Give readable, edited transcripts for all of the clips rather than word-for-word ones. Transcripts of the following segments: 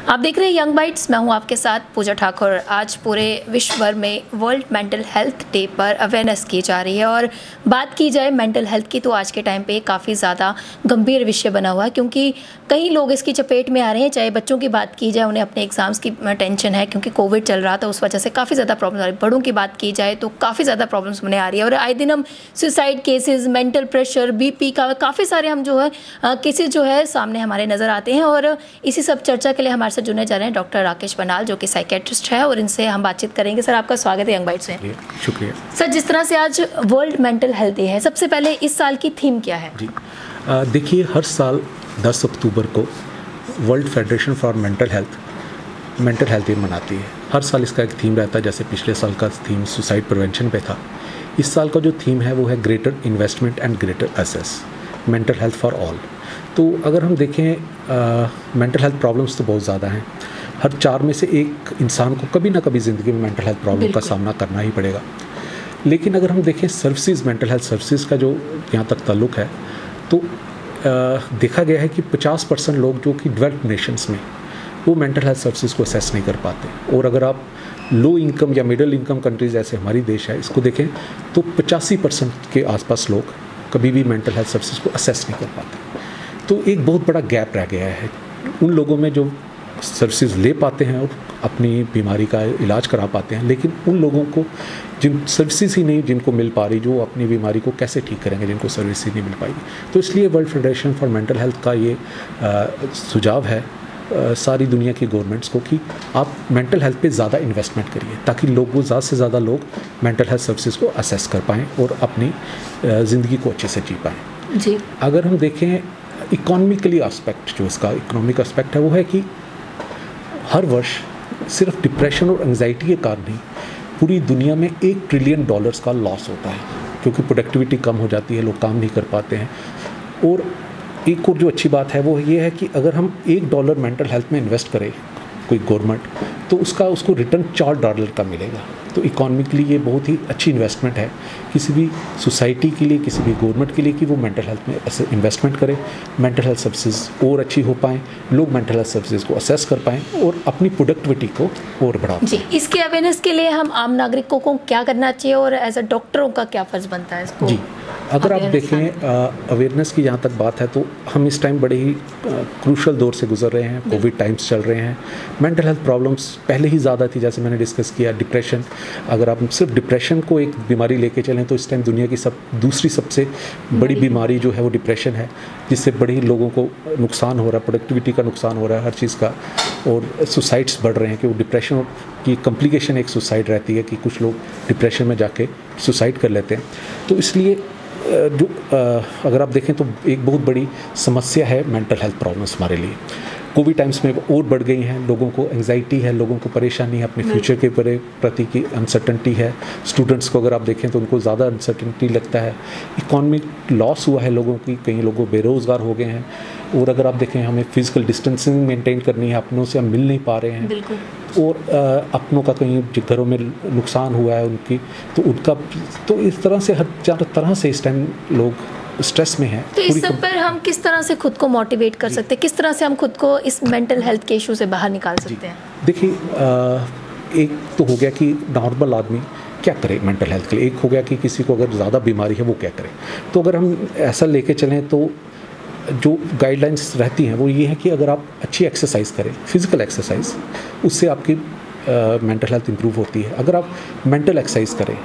आप देख रहे हैं यंग बाइट्स, मैं हूं आपके साथ पूजा ठाकुर। आज पूरे विश्व भर में वर्ल्ड मेंटल हेल्थ डे पर अवेयरनेस की जा रही है और बात की जाए मेंटल हेल्थ की तो आज के टाइम पे काफ़ी ज़्यादा गंभीर विषय बना हुआ है, क्योंकि कई लोग इसकी चपेट में आ रहे हैं। चाहे बच्चों की बात की जाए, उन्हें अपने एग्ज़ाम्स की टेंशन है क्योंकि कोविड चल रहा था, उस वजह से काफ़ी ज़्यादा प्रॉब्लम आ रही है। बड़ों की बात की जाए तो काफ़ी ज़्यादा प्रॉब्लम्स उन्हें आ रही है और आए दिन हम suicide cases, mental pressure, BP का काफ़ी सारे हम जो है केसेस जो है सामने हमारे नज़र आते हैं। और इसी सब चर्चा के लिए हमारे साथ जुड़ने जा रहे हैं डॉक्टर राकेश बनाल, जो कि साइकेट्रिस्ट है, और इनसे हम बातचीत करेंगे। सर, आपका स्वागत है यंग बाइट्स में। शुक्रिया सर, जिस तरह से आज वर्ल्ड मेंटल हेल्थ डे है, सबसे पहले इस साल की थीम क्या है? जी देखिए, हर साल 10 अक्टूबर को world federation for mental health day मनाती है। हर साल इसका एक थीम रहता है। जैसे पिछले साल का थीम सुसाइड प्रिवेंशन पे था, इस साल का जो थीम है वो है greater investment and greater access, mental health for all. तो अगर हम देखें मेंटल हेल्थ प्रॉब्लम्स तो बहुत ज़्यादा हैं। हर 4 में से एक इंसान को कभी ना कभी ज़िंदगी में मेंटल हेल्थ प्रॉब्लम का सामना करना ही पड़ेगा। लेकिन अगर हम देखें सर्विसेज, मेंटल हेल्थ सर्विसेज का जो यहाँ तक ताल्लुक़ है, तो देखा गया है कि 50% लोग जो कि डेवलप्ड नेशंस में वो मेंटल हेल्थ सर्विसेज को असेस नहीं कर पाते। और अगर आप लो इनकम या मिडिल इनकम कंट्रीज़ ऐसे हमारी देश है, इसको देखें तो 85% के आसपास लोग कभी भी मेंटल हेल्थ सर्विसेज को असेस नहीं कर पाते। तो एक बहुत बड़ा गैप रह गया है उन लोगों में जो सर्विसेज ले पाते हैं और अपनी बीमारी का इलाज करा पाते हैं, लेकिन उन लोगों को जिन सर्विसेज ही नहीं जिनको मिल पा रही, जो अपनी बीमारी को कैसे ठीक करेंगे जिनको सर्विस ही नहीं मिल पाएगी। तो इसलिए world federation for mental health का ये सुझाव है सारी दुनिया की गवर्नमेंट्स को कि आप मेंटल हेल्थ पे ज़्यादा इन्वेस्टमेंट करिए, ताकि ज़्यादा से ज़्यादा लोग मेंटल हेल्थ सर्विसेज को असेस कर पाएँ और अपनी ज़िंदगी को अच्छे से जी पाएँ। जी, अगर हम देखें इकोनॉमिकली एस्पेक्ट, जो इसका इकोनॉमिक एस्पेक्ट है, वो है कि हर वर्ष सिर्फ डिप्रेशन और एंजाइटी के कारण ही पूरी दुनिया में $1 ट्रिलियन का लॉस होता है, क्योंकि प्रोडक्टिविटी कम हो जाती है, लोग काम नहीं कर पाते हैं। और एक और जो अच्छी बात है वो ये है कि अगर हम $1 मेंटल हेल्थ में इन्वेस्ट करें कोई गवर्नमेंट, तो उसको रिटर्न $4 का मिलेगा। तो इकोनॉमिकली ये बहुत ही अच्छी इन्वेस्टमेंट है किसी भी सोसाइटी के लिए, किसी भी गवर्नमेंट के लिए, कि वो मेंटल हेल्थ में ऐसे इन्वेस्टमेंट करें, मेंटल हेल्थ सर्विसेज और अच्छी हो पाएँ, लोग मेंटल हेल्थ सर्विसेज को असेस कर पाएँ और अपनी प्रोडक्टिविटी को और बढ़ा पाएँ। जी, इसके अवेयरनेस के लिए हम आम नागरिकों को क्या करना चाहिए और एज अ डॉक्टरों का क्या फ़र्ज़ बनता है इसको? जी, अगर आप देखें अवेयरनेस की जहाँ तक बात है, तो हम इस टाइम बड़े ही क्रूशल दौर से गुजर रहे हैं। कोविड टाइम्स चल रहे हैं। मेंटल हेल्थ प्रॉब्लम्स पहले ही ज़्यादा थी, जैसे मैंने डिस्कस किया। डिप्रेशन, अगर आप सिर्फ डिप्रेशन को एक बीमारी लेके चलें तो इस टाइम दुनिया की दूसरी सबसे बड़ी बीमारी जो है वो डिप्रेशन है, जिससे बड़े लोगों को नुकसान हो रहा है, प्रोडक्टिविटी का नुकसान हो रहा है, हर चीज़ का। और सुसाइड्स बढ़ रहे हैं कि वो डिप्रेशन की कॉम्प्लिकेशन एक सुसाइड रहती है कि कुछ लोग डिप्रेशन में जाके सुसाइड कर लेते हैं। तो इसलिए अगर आप देखें तो एक बहुत बड़ी समस्या है मेंटल हेल्थ प्रॉब्लम्स हमारे लिए। कोविड टाइम्स में और बढ़ गई हैं। लोगों को एंजाइटी है, लोगों को परेशानी है, अपने फ्यूचर के प्रति की अनसर्टनिटी है। स्टूडेंट्स को अगर आप देखें तो उनको ज़्यादा अनसर्टनिटी लगता है। इकोनॉमिक लॉस हुआ है लोगों की, कई लोग बेरोज़गार हो गए हैं। और अगर आप देखें, हमें फिजिकल डिस्टेंसिंग मेंटेन करनी है, अपनों से हम मिल नहीं पा रहे हैं। बिल्कुल। और अपनों का कहीं घरों में नुकसान हुआ है उनकी, तो इस तरह से हर तरह से इस टाइम लोग स्ट्रेस में है। तो इस सब पर हम किस तरह से खुद को मोटिवेट कर सकते हैं, किस तरह से हम खुद को इस मेंटल हेल्थ के इशू से बाहर निकाल सकते हैं? देखिए, एक तो हो गया कि नॉर्मल आदमी क्या करे मेंटल हेल्थ के लिए, एक हो गया कि किसी को अगर ज़्यादा बीमारी है वो क्या करे। तो अगर हम ऐसा लेके चलें तो जो गाइडलाइंस रहती हैं वो ये है कि अगर आप अच्छी एक्सरसाइज करें, फिजिकल एक्सरसाइज, उससे आपकी मेंटल हेल्थ इंप्रूव होती है। अगर आप मेंटल एक्सरसाइज करें,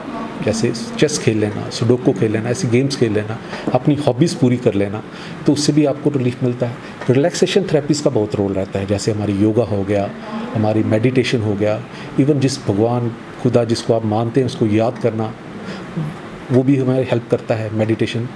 जैसे चेस खेल लेना, सुडोको खेल लेना, ऐसी गेम्स खेल लेना, अपनी हॉबीज़ पूरी कर लेना, तो उससे भी आपको रिलीफ मिलता है। रिलैक्सेशन थेरेपीज़ का बहुत रोल रहता है, जैसे हमारी योगा हो गया, हमारी मेडिटेशन हो गया, इवन जिस भगवान खुदा जिसको आप मानते हैं उसको याद करना, वो भी हमें हेल्प करता है मेडिटेशन।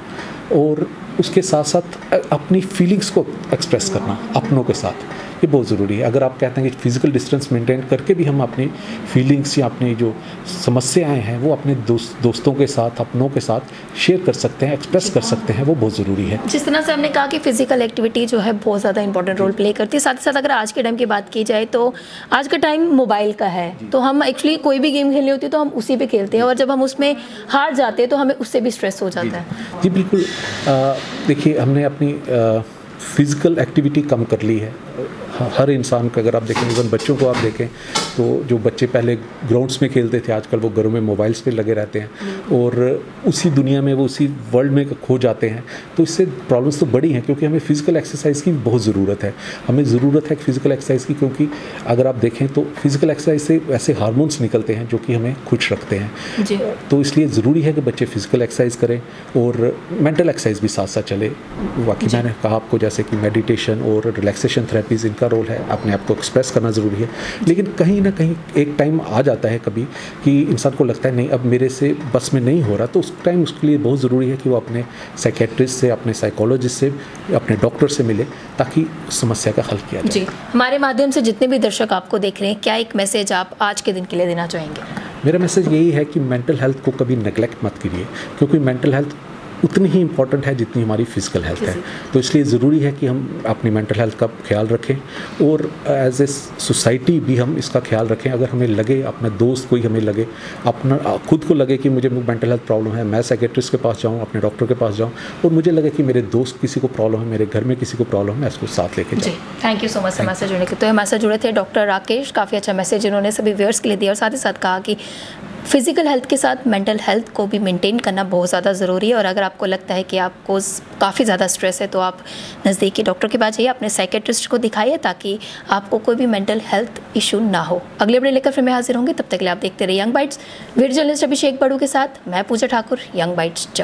और उसके साथ साथ अपनी फीलिंग्स को एक्सप्रेस करना अपनों के साथ, ये बहुत ज़रूरी है। अगर आप कहते हैं कि फिजिकल डिस्टेंस मेंटेन करके भी हम अपनी फीलिंग्स या अपनी जो समस्याएं हैं वो अपने दोस्तों के साथ, अपनों के साथ शेयर कर सकते हैं, एक्सप्रेस कर सकते हैं, वो बहुत ज़रूरी है। जिस तरह से हमने कहा कि फिजिकल एक्टिविटी जो है बहुत ज़्यादा इंपॉर्टेंट रोल प्ले करती है, साथ ही साथ अगर आज के टाइम की बात की जाए तो आज का टाइम मोबाइल का है, तो हम एक्चुअली कोई भी गेम खेलनी होती है तो हम उसी पे खेलते हैं, और जब हम उसमें हार जाते हैं तो हमें उससे भी स्ट्रेस हो जाता है। जी बिल्कुल। देखिए, हमने अपनी फिज़िकल एक्टिविटी कम कर ली है। हर इंसान का अगर आप देखें, इवन बच्चों को आप देखें तो जो बच्चे पहले ग्राउंड्स में खेलते थे, आजकल वो घरों में मोबाइल्स पे लगे रहते हैं और उसी दुनिया में, वो उसी वर्ल्ड में खो जाते हैं। तो इससे प्रॉब्लम्स तो बड़ी हैं, क्योंकि हमें फिज़िकल एक्सरसाइज की बहुत ज़रूरत है। हमें ज़रूरत है फिज़िकल एक्सरसाइज की, क्योंकि अगर आप देखें तो फिज़िकल एक्सरसाइज से ऐसे हार्मोन्स निकलते हैं जो कि हमें खुश रखते हैं जी। तो इसलिए ज़रूरी है कि बच्चे फिज़िकल एक्सरसाइज करें और मेंटल एक्सरसाइज भी साथ साथ चले। बाकी मैंने कहा आपको जैसे कि मेडिटेशन और रिलैक्सेशन थेरेपीज़, इनका रोल है, अपने आप को एक्सप्रेस करना ज़रूरी है। लेकिन कहीं ना कहीं एक टाइम आ जाता है कभी कि इंसान को लगता है नहीं अब मेरे से बस में नहीं हो रहा, तो उस टाइम उसके लिए बहुत ज़रूरी है कि वो अपने साइकेट्रिस्ट से, अपने साइकोलॉजिस्ट से, अपने डॉक्टर से मिले ताकि समस्या का हल किया जाए। जी, हमारे माध्यम से जितने भी दर्शक आपको देख रहे हैं, क्या एक मैसेज आप आज के दिन के लिए देना चाहेंगे? मेरा मैसेज यही है कि मेंटल हेल्थ को कभी नेगलेक्ट मत कीजिए, क्योंकि मेंटल हेल्थ उतनी ही इम्पॉर्टेंट है जितनी हमारी फिज़िकल हेल्थ है। तो इसलिए ज़रूरी है कि हम अपनी मेंटल हेल्थ का ख्याल रखें और एज ए सोसाइटी भी हम इसका ख्याल रखें। अगर हमें लगे, अपना दोस्त कोई हमें लगे, अपना खुद को लगे कि मुझे मेंटल हेल्थ प्रॉब्लम है, मैं साइकेट्रिस्ट के पास जाऊँ, अपने डॉक्टर के पास जाऊँ, और मुझे लगे कि मेरे दोस्त किसी को प्रॉब्लम है, मेरे घर में किसी को प्रॉब्लम है, मैं इसको साथ लेके जाऊँ। थैंक यू सो मच हमारे साथ जुड़ने के। तो हमारे साथ जुड़े थे डॉक्टर राकेश, काफ़ी अच्छा मैसेज इन्होंने सभी व्यूअर्स के लिए दिया और साथ ही साथ कहा कि फिज़िकल हेल्थ के साथ मेंटल हेल्थ को भी मेंटेन करना बहुत ज़्यादा ज़रूरी है। और अगर आपको लगता है कि आपको काफ़ी ज़्यादा स्ट्रेस है तो आप नज़दीकी डॉक्टर के पास जाइए, अपने साइकेट्रिस्ट को दिखाइए ताकि आपको कोई भी मेंटल हेल्थ इशू ना हो। अगले अपडेट लेकर फिर मैं हाजिर होंगे, तब तक के लिए आप देखते रहिए यंग बाइट्स। वीडियो जर्नलिस्ट अभिषेक बड़ू के साथ मैं पूजा ठाकुर, यंग बाइट्स जम्मू।